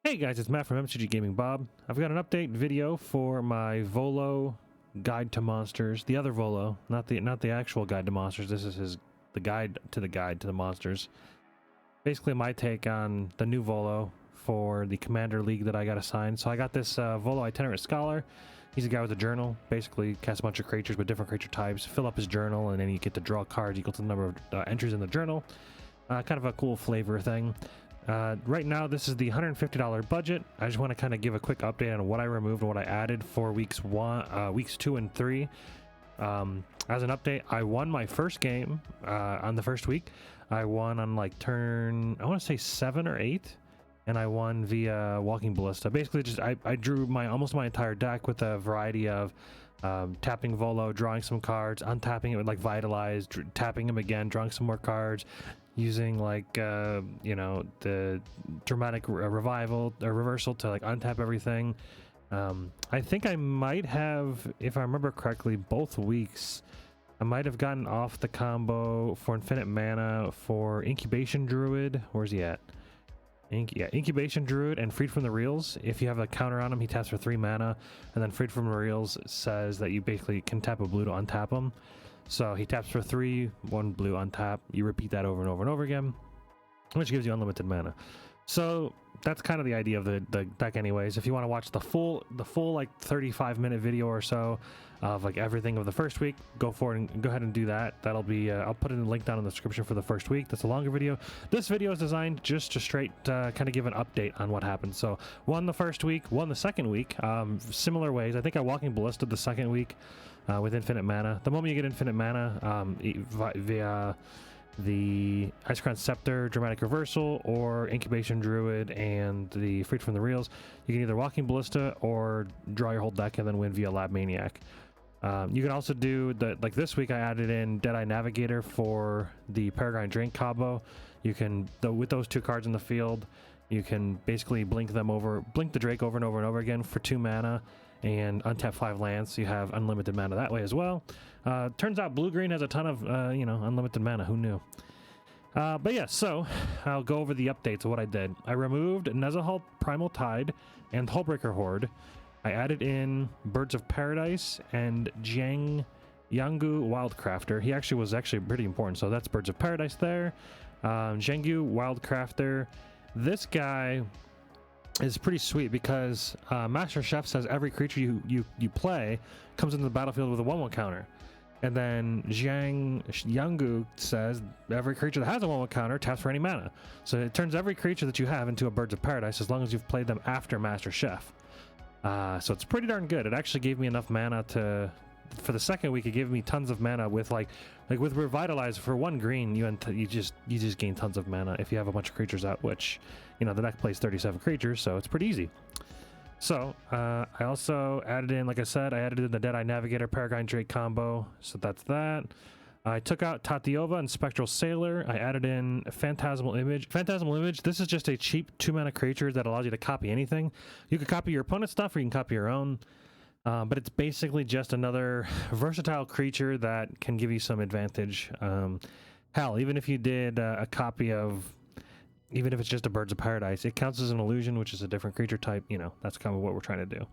Hey guys, it's Matt from MCG Gaming Bob. I've got an update video for my Volo Guide to Monsters. The other Volo, not the actual Guide to Monsters. This is the guide to the monsters. Basically my take on the new Volo for the Commander League that I got assigned. So I got this Volo Itinerant Scholar. He's a guy with a journal. Basically cast a bunch of creatures with different creature types, fill up his journal, and then you get to draw cards equal to the number of entries in the journal. Kind of a cool flavor thing. Right now, this is the $150 budget. I just want to kind of give a quick update on what I removed and what I added for weeks 2 and 3. As an update, I won my first game on the first week. I won on like turn, I want to say 7 or 8, and I won via Walking Ballista. Basically, just I drew almost my entire deck with a variety of tapping Volo, drawing some cards, untapping it with like Vitalize, tapping him again, drawing some more cards, using like you know, the dramatic revival or reversal to like untap everything. I think I might have, if I remember correctly, both weeks I might have gotten off the combo for infinite mana for Incubation Druid. Where's he at? Incubation Druid and Freed from the Reels. If you have a counter on him, he taps for 3 mana, and then Freed from the Reels says that you basically can tap a blue to untap him. So he taps for 3, 1 blue untap. You repeat that over and over and over again, which gives you unlimited mana. So that's kind of the idea of the deck anyways. If you want to watch the full like 35-minute video or so of like everything of the first week, go for it and go ahead and do that. That'll be I'll put in a link down in the description for the first week. That's a longer video. This video is designed just to straight kind of give an update on what happened. So won the first week, won the second week, similar ways. I think I Walking Ballista the second week with infinite mana. The moment you get infinite mana via the Icecrown Scepter, Dramatic Reversal, or Incubation Druid and the Freed from the Reels, you can either Walking Ballista or draw your whole deck and then win via Lab Maniac. You can also do like this week I added in Deadeye Navigator for the Peregrine Drink combo. You can, with those 2 cards in the field, you can basically blink the Drake over and over and over again for 2 mana and untap 5 lands, so you have unlimited mana that way as well. Turns out blue-green has a ton of you know, unlimited mana. Who knew? But yeah, so I'll go over the updates of what I did. I removed Nezahal Primal Tide and Hullbreaker Horde. I added in Birds of Paradise and Yangu Wildcrafter. He actually was pretty important, so that's Birds of Paradise there. Yangu Wildcrafter. This guy is pretty sweet because Master Chef says every creature you play comes into the battlefield with a 1/1 counter. And then Yangu says every creature that has a 1/1 counter taps for any mana. So it turns every creature that you have into a Birds of Paradise as long as you've played them after Master Chef. So it's pretty darn good. It actually gave me enough mana for the second week. It gave me tons of mana with like with Revitalize for 1 green. You just gain tons of mana if you have a bunch of creatures out, which, you know, the deck plays 37 creatures, so it's pretty easy. So I also added in, like I said, I added in the Deadeye Navigator Peregrine Drake combo. So that's that. I took out Tatiova and Spectral Sailor. I added in Phantasmal Image. Phantasmal Image, this is just a cheap 2-mana creature that allows you to copy anything. You can copy your opponent's stuff or you can copy your own. But it's basically just another versatile creature that can give you some advantage. Hell, even if you did a copy of, even if it's just a Birds of Paradise, it counts as an illusion, which is a different creature type. You know, that's kind of what we're trying to do.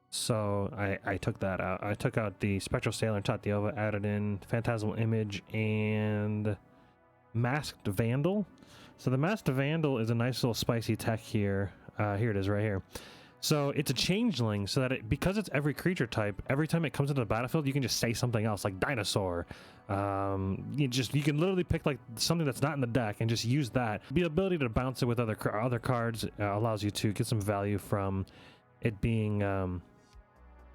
So I took that out. I took out the Spectral Sailor and Tatiova, added in Phantasmal Image and Masked Vandal. So the Masked Vandal is a nice little spicy tech here. Here it is right here. So it's a changeling, so that because it's every creature type, every time it comes into the battlefield, you can just say something else like dinosaur. You can literally pick like something that's not in the deck and just use that. The ability to bounce it with other cards allows you to get some value from it being a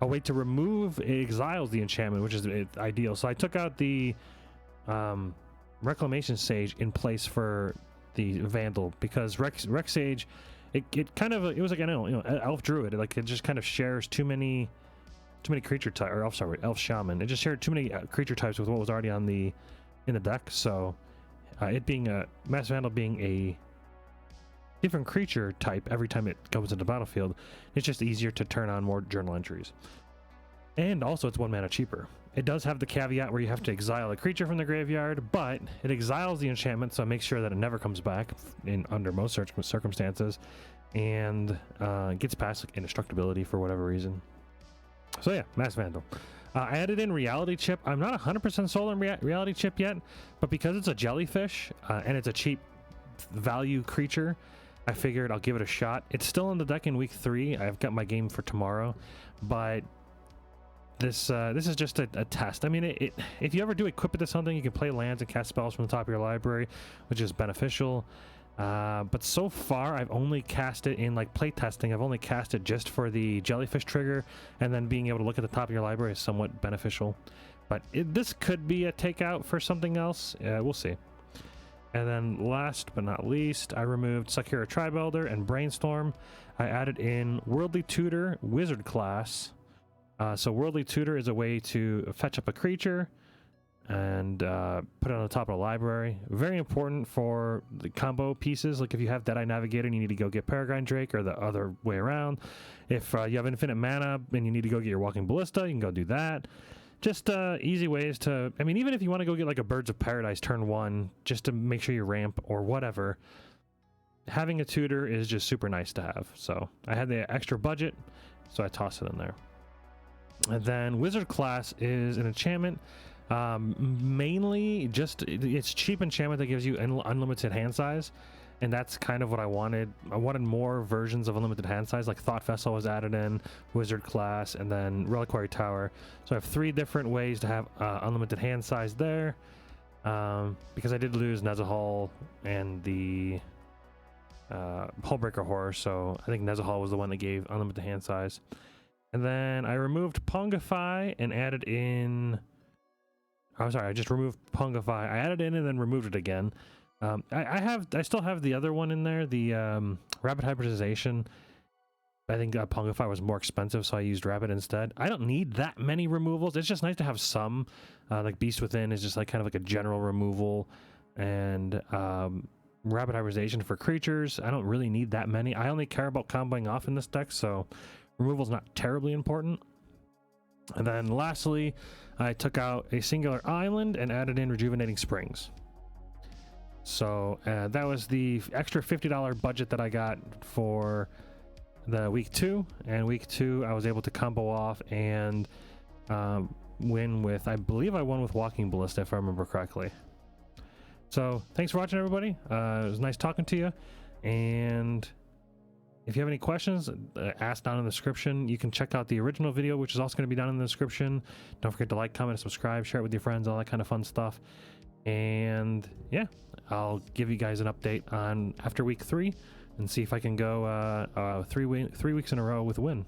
way to remove. It exiles the enchantment, which is ideal. So I took out the Reclamation Sage in place for the Vandal because Rex Sage. It kind of, it was like an elf druid. It just kind of shares too many creature types, or elf shaman. It just shared too many creature types with what was already in the deck. So it being a Mass Vandal being a different creature type every time it goes into the battlefield, it's just easier to turn on more journal entries. And also it's 1 mana cheaper. It does have the caveat where you have to exile a creature from the graveyard, but it exiles the enchantment, so make sure that it never comes back under most circumstances. and gets past like indestructibility for whatever reason. So yeah, Mass Vandal. I added in Reality Chip. I'm not 100% sold on Reality Chip yet, but because it's a jellyfish and it's a cheap value creature, I figured I'll give it a shot. It's still in the deck in week 3. I've got my game for tomorrow, but this is just a test. I mean, if you ever do equip it to something, you can play lands and cast spells from the top of your library, which is beneficial. But so far I've only cast it in like play testing. I've only cast it just for the jellyfish trigger, and then being able to look at the top of your library is somewhat beneficial. But this could be a takeout for something else. We'll see. And then last but not least, I removed Sakura Tribe Elder and Brainstorm. I added in Worldly Tutor Wizard class. So Worldly Tutor is a way to fetch up a creature and put it on the top of the library. Very important for the combo pieces. Like if you have Deadeye Navigator and you need to go get Peregrine Drake, or the other way around. If you have infinite mana and you need to go get your Walking Ballista, you can go do that. Just easy ways to, I mean, even if you want to go get like a Birds of Paradise turn 1, just to make sure you ramp or whatever, having a tutor is just super nice to have. So I had the extra budget, so I tossed it in there. And then Wizard class is an enchantment. Mainly just, it's cheap enchantment that gives you unlimited hand size. And that's kind of what I wanted. I wanted more versions of unlimited hand size, like Thought Vessel was added in, Wizard class, and then Reliquary Tower. So I have 3 different ways to have unlimited hand size there. Because I did lose Nezahal and the Hullbreaker Horror, so I think Nezahal was the one that gave unlimited hand size. And then I removed Pongify and added in... I'm sorry, I just removed Pongify. I added in and then removed it again. I still have the other one in there, the Rapid Hybridization. I think Pongify was more expensive, so I used Rapid instead. I don't need that many removals. It's just nice to have some. Like Beast Within is just like kind of like a general removal, and Rapid Hybridization for creatures. I don't really need that many. I only care about comboing off in this deck, so removal's not terribly important. And then lastly, I took out a singular island and added in Rejuvenating Springs. So that was the extra $50 budget that I got for the week 2. And week 2, I was able to combo off and win with, I believe I won with Walking Ballista, if I remember correctly. So thanks for watching, everybody. It was nice talking to you. And if you have any questions, ask down in the description. You can check out the original video, which is also going to be down in the description. Don't forget to like, comment, subscribe, share it with your friends, all that kind of fun stuff. And yeah, I'll give you guys an update on after week 3 and see if I can go 3 weeks in a row with a win.